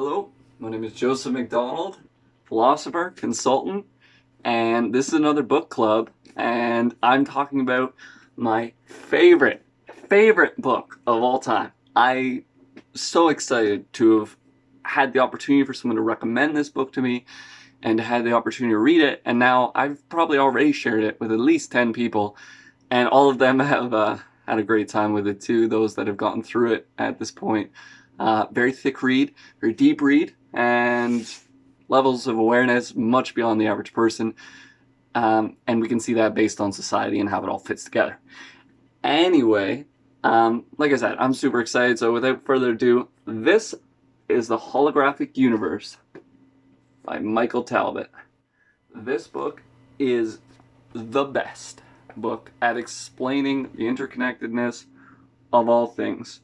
Hello, my name is Joseph McDonald, philosopher, consultant, and this is another book club, and I'm talking about my favorite book of all time. I'm so excited to have had the opportunity for someone to recommend this book to me and to have the opportunity to read it, and now I've probably already shared it with at least 10 people, and all of them have had a great time with it too, those that have gotten through it at this point. Very thick read, very deep read, and levels of awareness much beyond the average person. And we can see that based on society and how it all fits together. Anyway, like I said, I'm super excited. So without further ado, this is The Holographic Universe by Michael Talbot. This book is the best book at explaining the interconnectedness of all things.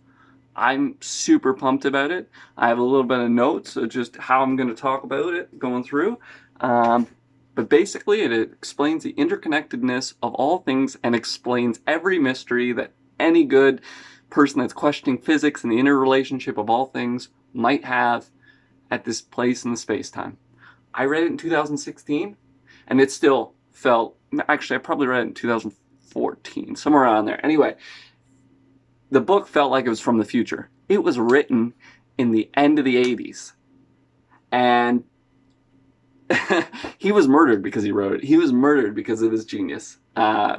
I'm super pumped about it. I have a little bit of notes of just how I'm going to talk about it going through. But basically, it explains the interconnectedness of all things and explains every mystery that any good person that's questioning physics and the interrelationship of all things might have at this place in the space-time. I read it in 2016, and it still felt... Actually, I probably read it in 2014, somewhere around there. Anyway, the book felt like it was from the future. It was written in the end of the 80s. And he was murdered because he wrote it. He was murdered because of his genius,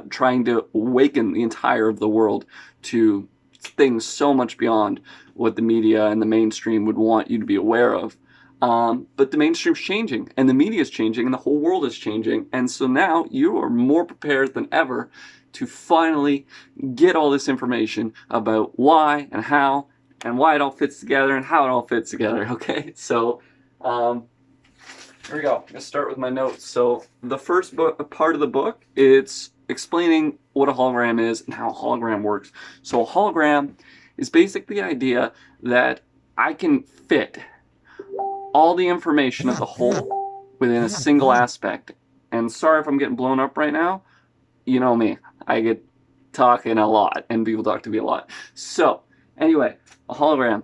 trying to awaken the entire of the world to things so much beyond what the media and the mainstream would want you to be aware of. But the mainstream's changing, and the media is changing, and the whole world is changing. And so now you are more prepared than ever to finally get all this information about why and how and why it all fits together and how it all fits together. Okay, so here we go. I'm gonna start with my notes. So the first part of the book, it's explaining what a hologram is and how a hologram works. So a hologram is basically the idea that I can fit all the information of the whole within a single aspect. And sorry if I'm getting blown up right now. You know me. I get talking a lot, and people talk to me a lot. So, anyway, a hologram.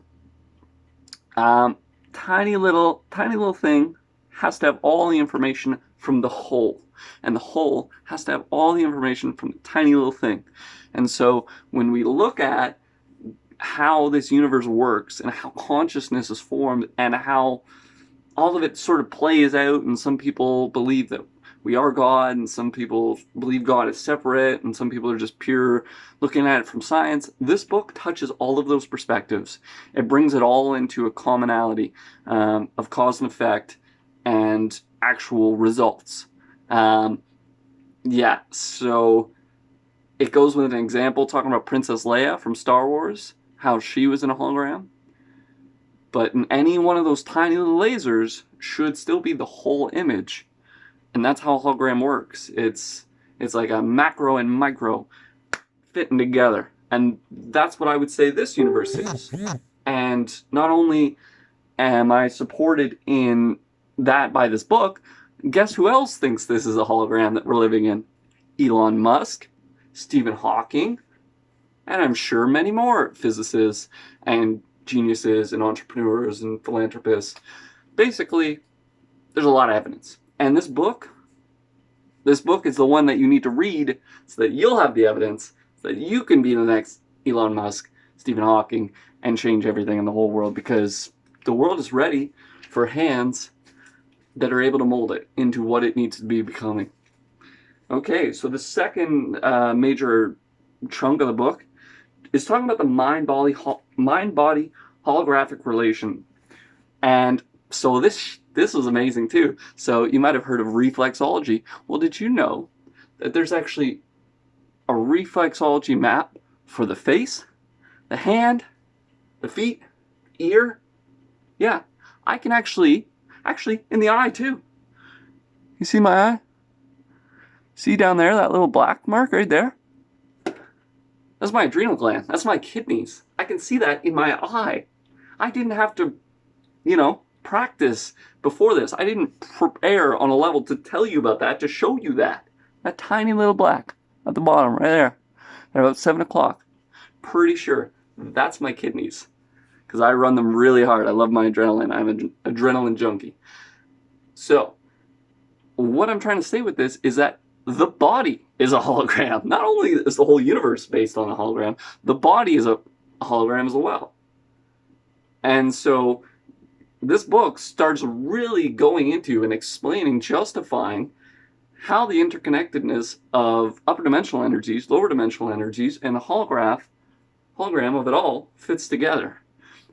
Tiny little thing has to have all the information from the whole. And the whole has to have all the information from the tiny little thing. And so, when we look at how this universe works, and how consciousness is formed, and how all of it sort of plays out, and some people believe that we are God, and some people believe God is separate, and some people are just pure looking at it from science. This book touches all of those perspectives. It brings it all into a commonality of cause and effect and actual results. Yeah, so it goes with an example talking about Princess Leia from Star Wars, how she was in a hologram. But in any one of those tiny little lasers should still be the whole image. And that's how a hologram works. It's like a macro and micro fitting together. And that's what I would say this universe is. And not only am I supported in that by this book, guess who else thinks this is a hologram that we're living in? Elon Musk, Stephen Hawking, and I'm sure many more physicists and geniuses and entrepreneurs and philanthropists. Basically, there's a lot of evidence. And this book is the one that you need to read so that you'll have the evidence, so that you can be the next Elon Musk, Stephen Hawking, and change everything in the whole world, because the world is ready for hands that are able to mold it into what it needs to be becoming. Okay, so the second major chunk of the book is talking about the mind-body holographic relation. And so this was amazing too. So you might have heard of reflexology. Well, did you know that there's actually a reflexology map for the face, the hand, the feet, ear? Yeah, I can actually in the eye too. You see my eye? See down there, that little black mark right there? That's my adrenal gland. That's my kidneys. I can see that in my eye. I didn't have to, practice before this. I didn't prepare on a level to tell you about that, to show you that. That tiny little black at the bottom, right there. At about 7 o'clock. Pretty sure that's my kidneys. because I run them really hard. I love my adrenaline. I'm an adrenaline junkie. So, what I'm trying to say with this is that the body is a hologram. Not only is the whole universe based on a hologram, the body is a hologram as well. And so, this book starts really going into and explaining, justifying how the interconnectedness of upper dimensional energies, lower dimensional energies, and the hologram of it all fits together.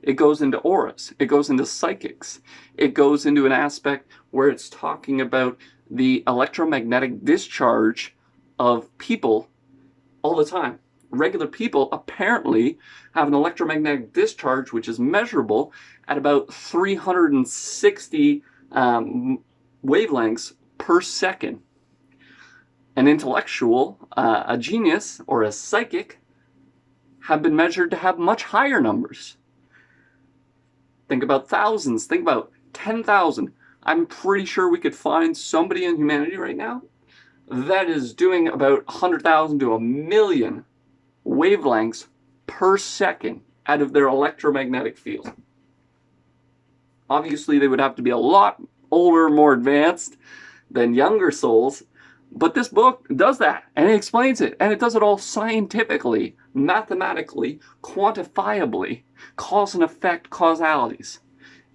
It goes into auras. It goes into psychics. It goes into an aspect where it's talking about the electromagnetic discharge of people all the time. Regular people apparently have an electromagnetic discharge which is measurable at about 360 wavelengths per second. An intellectual, a genius, or a psychic have been measured to have much higher numbers. Think about thousands. Think about 10,000. I'm pretty sure we could find somebody in humanity right now that is doing about 100,000 to 1,000,000 wavelengths per second out of their electromagnetic field. Obviously, they would have to be a lot older, more advanced than younger souls, but this book does that, and it explains it, and it does it all scientifically, mathematically, quantifiably, cause and effect causalities.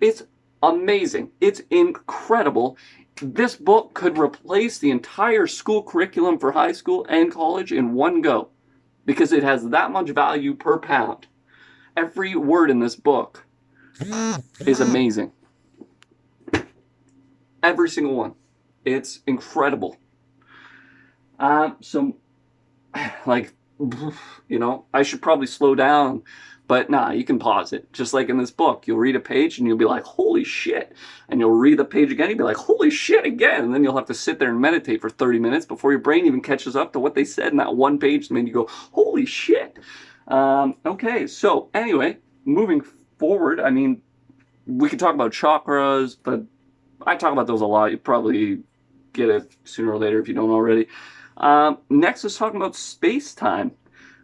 It's amazing. It's incredible. This book could replace the entire school curriculum for high school and college in one go, because it has that much value per pound. Every word in this book is amazing. Every single one. It's incredible. So, like, you know, I should probably slow down, but nah, you can pause it. Just like in this book, you'll read a page and you'll be like, holy shit. And you'll read the page again, you'll be like, holy shit again. And then you'll have to sit there and meditate for 30 minutes before your brain even catches up to what they said in that one page. And then you go, holy shit. Okay, so anyway, moving forward, I mean, we could talk about chakras, but I talk about those a lot. You probably get it sooner or later if you don't already. Next is talking about space-time.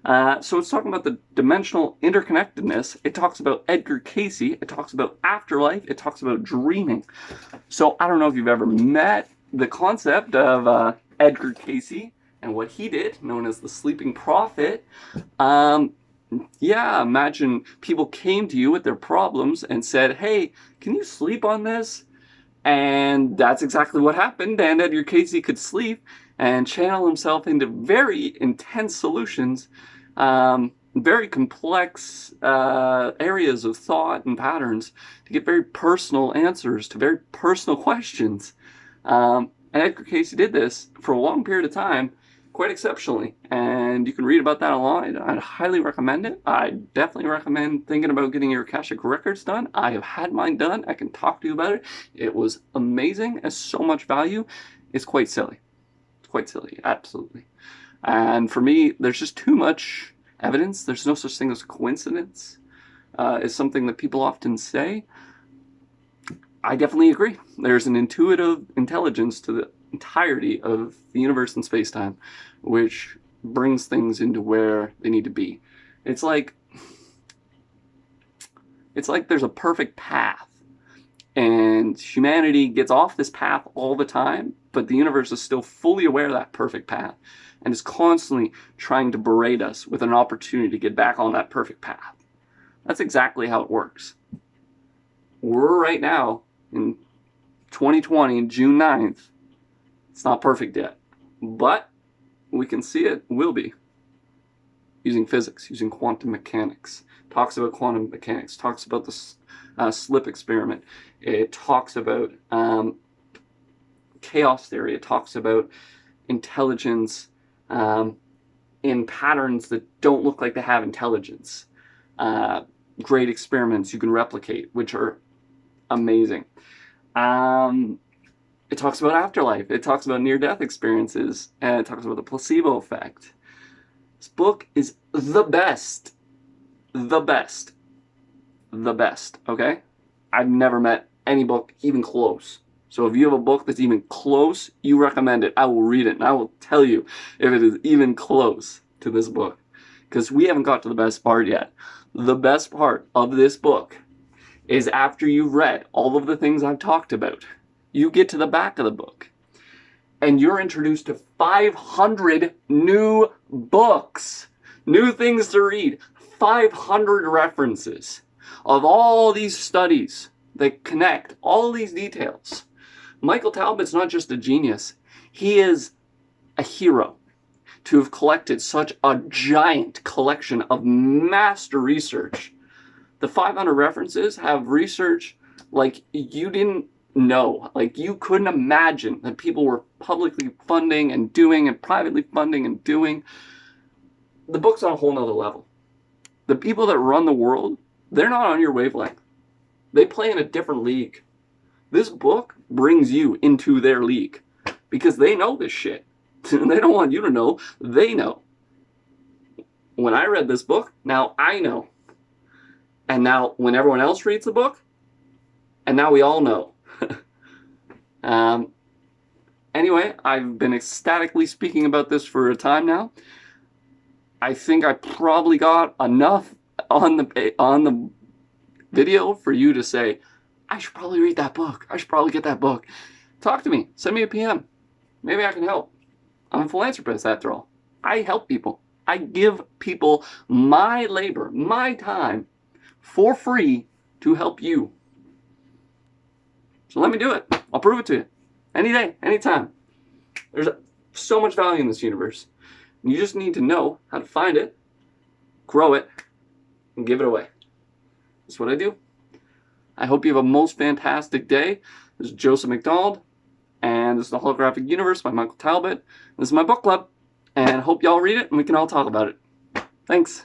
So it's talking about the dimensional interconnectedness. It talks about Edgar Cayce. It talks about afterlife. It talks about dreaming. So I don't know if you've ever met the concept of Edgar Cayce and what he did, known as the sleeping prophet. Yeah, imagine people came to you with their problems and said, hey, can you sleep on this? And that's exactly what happened. And Edgar Cayce could sleep and channel himself into very intense solutions, very complex areas of thought and patterns to get very personal answers to very personal questions. And Edgar Cayce did this for a long period of time, quite exceptionally. And you can read about that online. I'd highly recommend it. I definitely recommend thinking about getting your Akashic Records done. I have had mine done. I can talk to you about it. It was amazing. It's so much value. It's quite silly. It's quite silly, absolutely. And for me, there's just too much evidence. There's no such thing as coincidence. It's something that people often say. I definitely agree. There's an intuitive intelligence to the entirety of the universe and space-time, which brings things into where they need to be. It's like there's a perfect path, and humanity gets off this path all the time, but the universe is still fully aware of that perfect path and is constantly trying to berate us with an opportunity to get back on that perfect path. That's exactly how it works. We're right now in 2020, June 9th. It's not perfect yet, but we can see it will be. Using physics, using quantum mechanics. Talks about quantum mechanics, talks about the slip experiment. It talks about chaos theory. It talks about intelligence in patterns that don't look like they have intelligence. Great experiments you can replicate, which are amazing. It talks about afterlife. It talks about near-death experiences. And it talks about the placebo effect. This book is the best. The best. The best, okay? I've never met any book even close. So if you have a book that's even close, you recommend it. I will read it, and I will tell you if it is even close to this book. Because we haven't got to the best part yet. the best part of this book is after you've read all of the things I've talked about, you get to the back of the book and you're introduced to 500 new books, new things to read, 500 references of all these studies that connect all these details. Michael Talbot's not just a genius, he is a hero to have collected such a giant collection of master research. The 500 references have research like you didn't know, like you couldn't imagine that people were publicly funding and doing and privately funding and doing. The book's on a whole nother level. The people that run the world, they're not on your wavelength. They play in a different league. This book brings you into their league because they know this shit. They don't want you to know, they know. When I read this book, now I know. And now when everyone else reads the book, and now we all know. Anyway, I've been ecstatically speaking about this for a time now. I think I probably got enough on the video for you to say, I should probably read that book. I should probably get that book. Talk to me. Send me a PM. Maybe I can help. I'm a philanthropist after all. I help people. I give people my labor, my time for free to help you. So let me do it. I'll prove it to you. Any day, anytime. There's so much value in this universe. You just need to know how to find it, grow it, and give it away. That's what I do. I hope you have a most fantastic day. This is Joseph McDonald, and this is The Holographic Universe by Michael Talbot. This is my book club, and I hope y'all read it and we can all talk about it. Thanks.